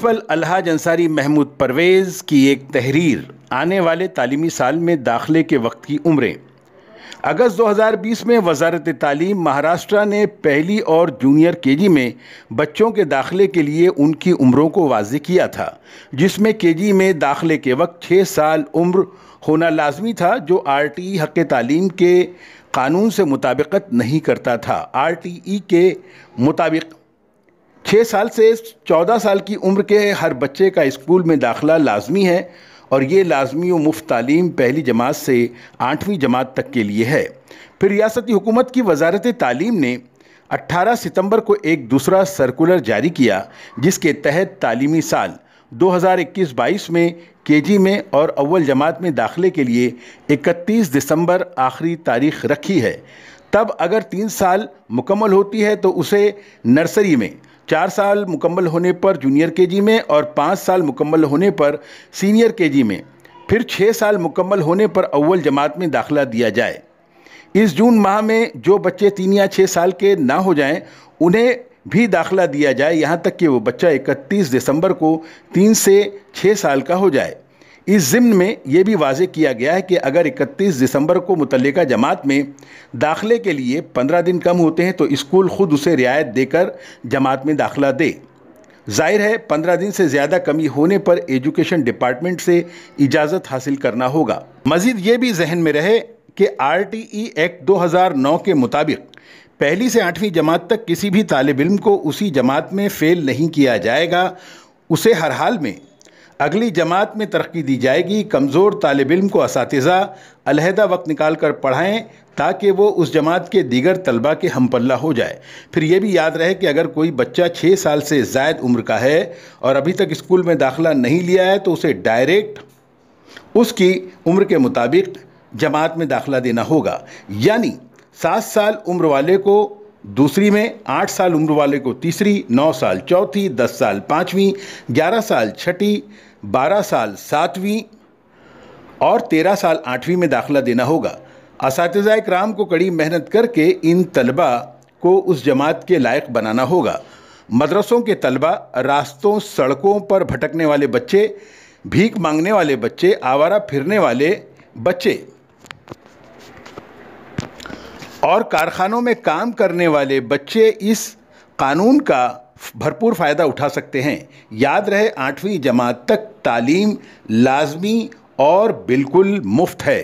Principal Alhaj Ansari Mahmood Parvez की एक तहरीर आने वाले तालीमी साल में दाखिले के वक्त की उम्रें। अगस्त 2020 में वजारत तालीम महाराष्ट्र ने पहली और जूनियर केजी में बच्चों के दाखिले के लिए उनकी उम्रों को वाज़ेह किया था, जिसमें केजी में दाखिले के वक्त 6 साल उम्र होना लाजमी था, जो RTE हक़ तालीम के कानून से मुताबिकत नहीं करता था। RTE के मुताबिक 6 साल से 14 साल की उम्र के हर बच्चे का स्कूल में दाखिला लाजमी है और ये लाजमी व मुफ्त तालीम पहली जमात से 8वीं जमात तक के लिए है। फिर रियासती हुकूमत की वजारत तालीम ने 18 सितंबर को एक दूसरा सर्कुलर जारी किया, जिसके तहत तालीमी साल 2021-22 में केजी में और अव्वल जमात में दाखिले के लिए 31 दिसंबर आखिरी तारीख रखी है। तब अगर 3 साल मुकम्मल होती है तो उसे नर्सरी में, 4 साल मुकम्मल होने पर जूनियर केजी में और 5 साल मुकम्मल होने पर सीनियर केजी में, फिर 6 साल मुकम्मल होने पर अव्वल जमात में दाखिला दिया जाए। इस जून माह में जो बच्चे 3 या 6 साल के ना हो जाएं, उन्हें भी दाखिला दिया जाए, यहाँ तक कि वो बच्चा 31 दिसंबर को 3 से 6 साल का हो जाए। इस ज़िम्न में ये भी वाज़ेह किया गया है कि अगर 31 दिसंबर को मुतल्लिका जमात में दाखिले के लिए 15 दिन कम होते हैं तो स्कूल ख़ुद उसे रियायत देकर जमात में दाखिला दे। ज़ाहिर है 15 दिन से ज़्यादा कमी होने पर एजुकेशन डिपार्टमेंट से इजाज़त हासिल करना होगा। मज़ीद ये भी जहन में रहे कि RTE एक्ट 2009 के मुताबिक पहली से 8वीं जमात तक किसी भी तालिब इल्म को उसी जमात में फ़ेल नहीं किया जाएगा, उसे हर हाल में अगली जमात में तरक्की दी जाएगी। कमज़ोर तालिब इल्म को असातिज़ा अलहदा वक्त निकाल कर पढ़ाएँ ताकि वो उस जमात के दीगर तलबा के हमपल्ला हो जाए। फिर ये भी याद रहे कि अगर कोई बच्चा 6 साल से ज़ायद उम्र का है और अभी तक स्कूल में दाखिला नहीं लिया है तो उसे डायरेक्ट उसकी उम्र के मुताबिक जमात में दाखिला देना होगा। यानी 7 साल उम्र वाले को दूसरी में, 8 साल उम्र वाले को तीसरी, 9 साल चौथी, 10 साल पाँचवीं, 11 साल छठी, 12 साल 7वीं और 13 साल 8वीं में दाखिला देना होगा। असातिज़ा इकराम को कड़ी मेहनत करके इन तलबा को उस जमात के लायक बनाना होगा। मदरसों के तलबा, रास्तों सड़कों पर भटकने वाले बच्चे, भीख मांगने वाले बच्चे, आवारा फिरने वाले बच्चे और कारखानों में काम करने वाले बच्चे इस कानून का भरपूर फ़ायदा उठा सकते हैं। याद रहे 8वीं जमात तक तालीम लाजमी और बिल्कुल मुफ्त है।